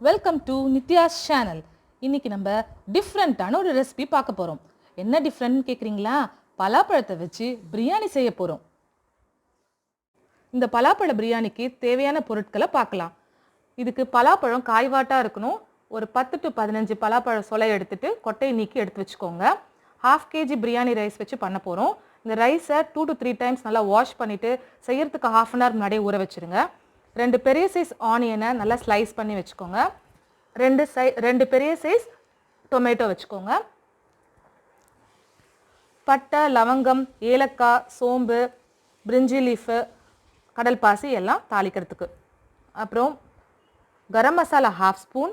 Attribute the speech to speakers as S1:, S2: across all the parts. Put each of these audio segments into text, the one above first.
S1: Welcome to Nithya's channel. இன்னைக்கு நம்ம டிஃப்ரெண்ட்டான ஒரு ரெசிபி பார்க்க போகிறோம். என்ன டிஃப்ரெண்ட்னு கேட்குறீங்களா? பலாப்பழத்தை வச்சு பிரியாணி செய்ய போகிறோம். இந்த பலாப்பழ பிரியாணிக்கு தேவையான பொருட்களை பார்க்கலாம். இதுக்கு பலாப்பழம் காய்வாட்டாக இருக்கணும். ஒரு 10 to 15 பலாப்பழ சொலை எடுத்துட்டு கொட்டையை நீக்கி எடுத்து வச்சுக்கோங்க. 1/2 kg பிரியாணி ரைஸ் வச்சு பண்ண போகிறோம். இந்த ரைஸை 2 to 3 times நல்லா வாஷ் பண்ணிவிட்டு செய்யறதுக்கு 1/2 an hour முன்னாடியே ஊற வச்சுருங்க. 2 பெரிய சைஸ் ஆனியனை நல்லா ஸ்லைஸ் பண்ணி வச்சுக்கோங்க. 2 பெரிய சைஸ் டொமேட்டோ வச்சுக்கோங்க. பட்டை, லவங்கம், ஏலக்காய், சோம்பு, பிரிஞ்சி லீஃபு, கடல்பாசி எல்லாம் தாளிக்கிறதுக்கு. அப்புறம் கரம் மசாலா 1/2 ஸ்பூன்,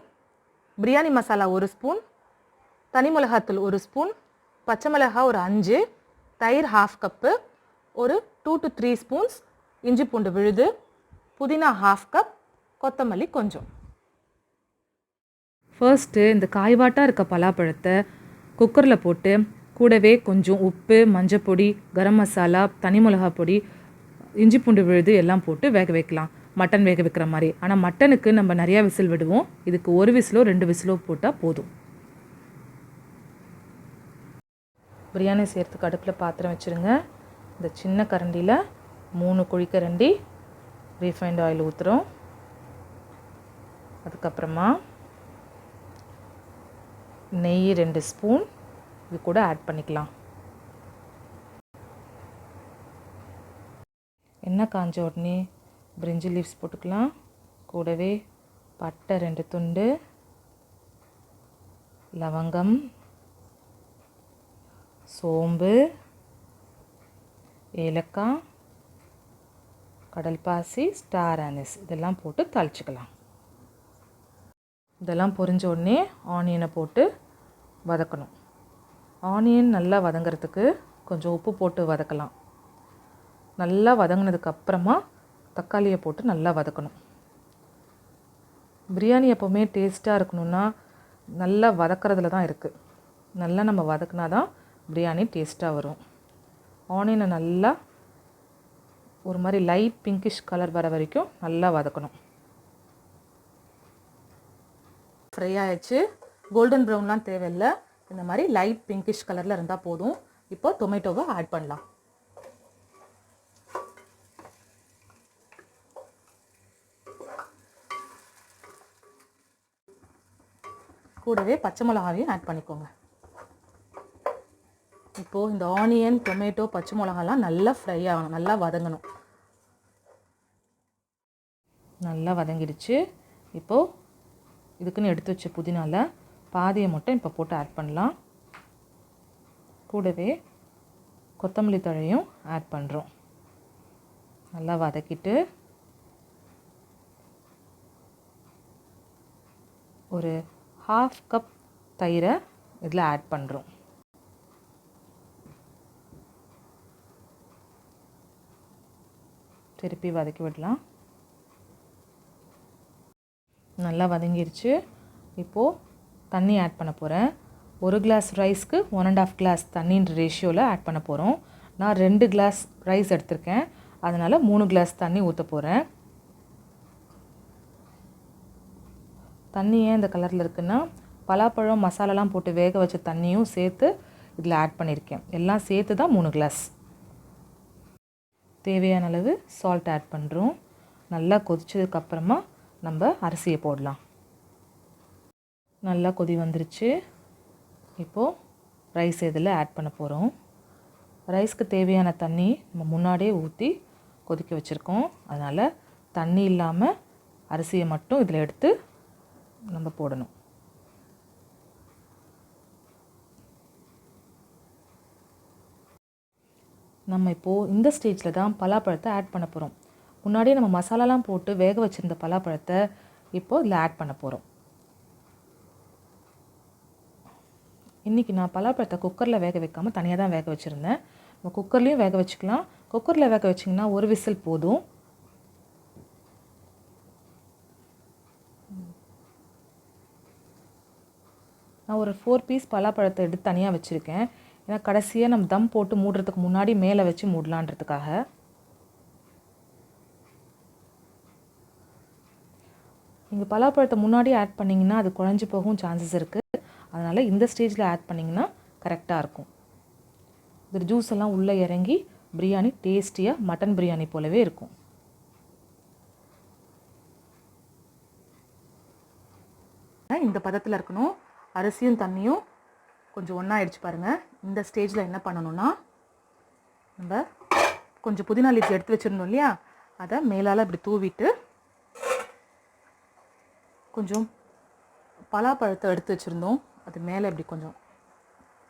S1: பிரியாணி மசாலா 1 ஸ்பூன், தனி மிளகாத்தூள் 1 ஸ்பூன், பச்சை மிளகாய் ஒரு 5, தயிர் 1/2 கப்பு, ஒரு 2 to 3 ஸ்பூன்ஸ் இஞ்சி பூண்டு விழுது, புதினா 1/2 கப், கொத்தமல்லி கொஞ்சம். ஃபர்ஸ்ட்டு இந்த காய்வாட்டாக இருக்க பலாப்பழத்தை குக்கரில் போட்டு கூடவே கொஞ்சம் உப்பு, மஞ்சப்பொடி, கரம் மசாலா, தனி மிளகா பொடி, இஞ்சி பூண்டு விழுது எல்லாம் போட்டு வேக வைக்கலாம். மட்டன் வேக வைக்கிற மாதிரி. ஆனால் மட்டனுக்கு நம்ம நிறையா விசில் விடுவோம். இதுக்கு 1 விசிலோ 2 விசிலோ போட்டால் போதும். பிரியாணி செய்கிறதுக்கு அடுப்பில் பாத்திரம் வச்சுருங்க. இந்த சின்ன கரண்டியில் 3 குழிக்கரண்டி ரீஃபைண்ட் ஆயில் ஊற்றுறோம். அதுக்கப்புறமா நெய் 2 ஸ்பூன் இது கூட ஆட் பண்ணிக்கலாம். எண்ணெய் காஞ்ச உடனே பிரிஞ்சி லீவ்ஸ் போட்டுக்கலாம். கூடவே பட்டை 2 துண்டு, லவங்கம், சோம்பு, ஏலக்காய், கடல்பாசி, ஸ்டார் anise இதெல்லாம் போட்டு தாளிச்சுக்கலாம். இதெல்லாம் பொரிஞ்ச உடனே ஆனியனை போட்டு வதக்கணும். ஆனியன் நல்லா வதங்கிறதுக்கு கொஞ்சம் உப்பு போட்டு வதக்கலாம். நல்லா வதங்கினதுக்கு அப்புறமா தக்காளியை போட்டு நல்லா வதக்கணும். பிரியாணி எப்போவுமே டேஸ்ட்டாக இருக்கணும்னா நல்லா வதக்கிறதுல தான் இருக்குது. நல்லா நம்ம வதக்கினா தான் பிரியாணி டேஸ்ட்டாக வரும். ஆனியனை நல்லா ஒரு மாதிரி லைட் பிங்கிஷ் கலர் வர வரைக்கும் நல்லா வதக்கணும். ஃப்ரை ஆகிடுச்சு. கோல்டன் ப்ரௌன்லாம் தேவையில்லை. இந்த மாதிரி லைட் பிங்கிஷ் கலரில் இருந்தால் போதும். இப்போ டொமேட்டோவை ஆட் பண்ணலாம். கூடவே பச்சை மிளகாவையும் ஆட் பண்ணிக்கோங்க. இப்போது இந்த ஆனியன், டொமேட்டோ, பச்சை மிளகாலாம் நல்லா ஃப்ரை ஆகணும், நல்லா வதங்கணும். நல்லா வதங்கிடுச்சு. இப்போது இதுக்குன்னு எடுத்து வச்ச புதினாவில் பாதியை மட்டும் இப்போ போட்டு ஆட் பண்ணலாம். கூடவே கொத்தமல்லி தழையும் ஆட் பண்ணுறோம். நல்லா வதக்கிட்டு ஒரு 1/2 கப் தயிரை இதில் ஆட் பண்ணுறோம். திருப்பி வதக்கி விடலாம். நல்லா வதங்கிருச்சு. இப்போது தண்ணி ஆட் பண்ண போகிறேன். 1 கிளாஸ் ரைஸ்க்கு 1.5 கிளாஸ் தண்ணின்ற ரேஷியோவில் ஆட் பண்ண போகிறோம். நான் 2 கிளாஸ் ரைஸ் எடுத்திருக்கேன். அதனால் 3 கிளாஸ் தண்ணி ஊற்ற போகிறேன். தண்ணி ஏன் இந்த கலரில் இருக்குன்னா பலாப்பழம் மசாலாலாம் போட்டு வேக வச்ச தண்ணியும் சேர்த்து இதில் ஆட் பண்ணியிருக்கேன். எல்லாம் சேர்த்து தான் 3 கிளாஸ். தேவையான அளவு சால்ட் ஆட் பண்ணுறோம். நல்லா கொதிச்சதுக்கப்புறமா நம்ம அரிசியை போடலாம். நல்லா கொதி வந்துருச்சு. இப்போது ரைஸ் இதில் ஆட் பண்ண போகிறோம். ரைஸ்க்கு தேவையான தண்ணி நம்ம முன்னாடியே ஊற்றி கொதிக்க வச்சுருக்கோம். அதனால் தண்ணி இல்லாமல் அரிசியை மட்டும் இதில் எடுத்து நம்ம போடணும். நம்ம இப்போது இந்த ஸ்டேஜில் தான் பலாப்பழத்தை ஆட் பண்ண போகிறோம். முன்னாடியே நம்ம மசாலாலாம் போட்டு வேக வச்சுருந்த பலாப்பழத்தை இப்போது இதில் ஆட் பண்ண போகிறோம். இன்றைக்கி நான் பலாப்பழத்தை குக்கரில் வேக வைக்காமல் தனியாக தான் வேக வச்சுருந்தேன். நம்ம குக்கர்லேயும் வேக வச்சுக்கலாம். குக்கரில் வேக வச்சிங்கன்னா 1 விசில் போதும். நான் ஒரு 4 பீஸ் பலாப்பழத்தை எடுத்து தனியாக வச்சுருக்கேன். ஏன்னா கடைசியாக நம்ம தம் போட்டு மூடுறதுக்கு முன்னாடி மேலே வச்சு மூடலான்றதுக்காக. நீங்கள் பலாப்பழத்தை முன்னாடியே ஆட் பண்ணிங்கன்னா அது குழஞ்சி போகவும் சான்சஸ் இருக்குது. அதனால் இந்த ஸ்டேஜில் ஆட் பண்ணிங்கன்னா கரெக்டாக இருக்கும். இது ஜூஸ் எல்லாம் உள்ளே இறங்கி பிரியாணி டேஸ்டியாக மட்டன் பிரியாணி போலவே இருக்கும். இந்த பதத்தில் இருக்கணும். அரிசியும் தண்ணியும் கொஞ்சம் ஒன்றா ஆயிடுச்சு பாருங்கள். இந்த ஸ்டேஜில் என்ன பண்ணணும்னா, நம்ம கொஞ்சம் புதினா லீஃப் எடுத்து வச்சுருந்தோம் இல்லையா, அதை மேலால் இப்படி தூவிட்டு கொஞ்சம் பலாப்பழத்தை எடுத்து வச்சுருந்தோம் அது மேலே இப்படி கொஞ்சம்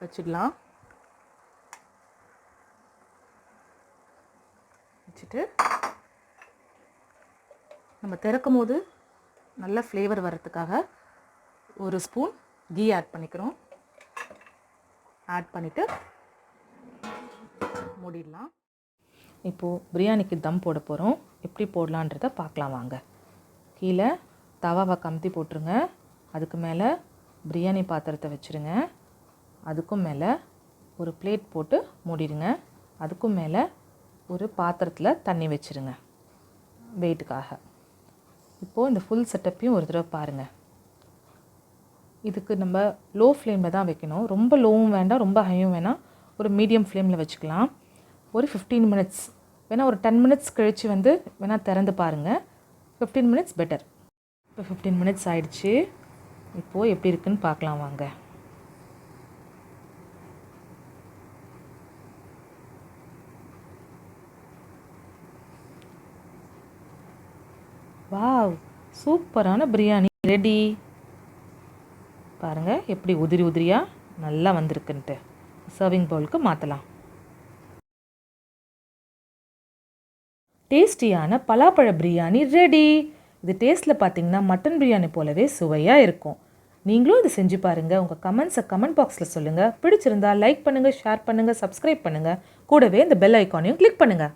S1: வச்சிடலாம். வச்சுட்டு நம்ம திறக்கும் போது நல்ல ஃப்ளேவர் வர்றதுக்காக ஒரு ஸ்பூன் கீ ஆட் பண்ணிக்கிறோம். ஆட் பண்ணிவிட்டு மூடிடலாம். இப்போது பிரியாணிக்கு தம் போட போகிறோம். எப்படி போடலான்றதை பார்க்கலாம் வாங்க. கீழே தவாவை கமுத்தி போட்டுருங்க. அதுக்கு மேலே பிரியாணி பாத்திரத்தை வச்சுருங்க. அதுக்கும் மேலே ஒரு பிளேட் போட்டு மூடிடுங்க. அதுக்கும் மேலே ஒரு பாத்திரத்தில் தண்ணி வச்சுருங்க வெயிட்டுக்காக. இப்போது இந்த ஃபுல் செட்டப்பையும் ஒரு தடவை பாருங்கள். இதுக்கு நம்ம லோ ஃப்ளேமில் தான் வைக்கணும். ரொம்ப லோவும் வேண்டாம், ரொம்ப ஹையும் வேணாம். ஒரு மீடியம் ஃப்ளேமில் வச்சுக்கலாம். ஒரு 15 மினிட்ஸ் வேணால் ஒரு 10 மினிட்ஸ் கழித்து வேணால் திறந்து பாருங்கள். 15 மினிட்ஸ் பெட்டர். இப்போ 15 மினிட்ஸ் ஆயிடுச்சு. இப்போது எப்படி இருக்குன்னு பார்க்கலாம் வாங்க. வாவ், சூப்பரான பிரியாணி ரெடி. பாருங்கள் எப்படி உதிரி உதிரியாக நல்லா வந்திருக்குன்ட்டு. சர்விங் பவுலுக்கு மாற்றலாம். டேஸ்டியான பலாப்பழ பிரியாணி ரெடி. இது டேஸ்ட்டில் பார்த்தீங்கன்னா மட்டன் பிரியாணி போலவே சுவையாக இருக்கும். நீங்களும் இது செஞ்சு பாருங்கள். உங்கள் கமெண்ட்ஸை கமெண்ட் பாக்ஸில் சொல்லுங்கள். பிடிச்சிருந்தா லைக் பண்ணுங்கள், ஷேர் பண்ணுங்கள், சப்ஸ்கிரைப் பண்ணுங்கள். கூடவே இந்த பெல் ஐக்கானையும் கிளிக் பண்ணுங்கள்.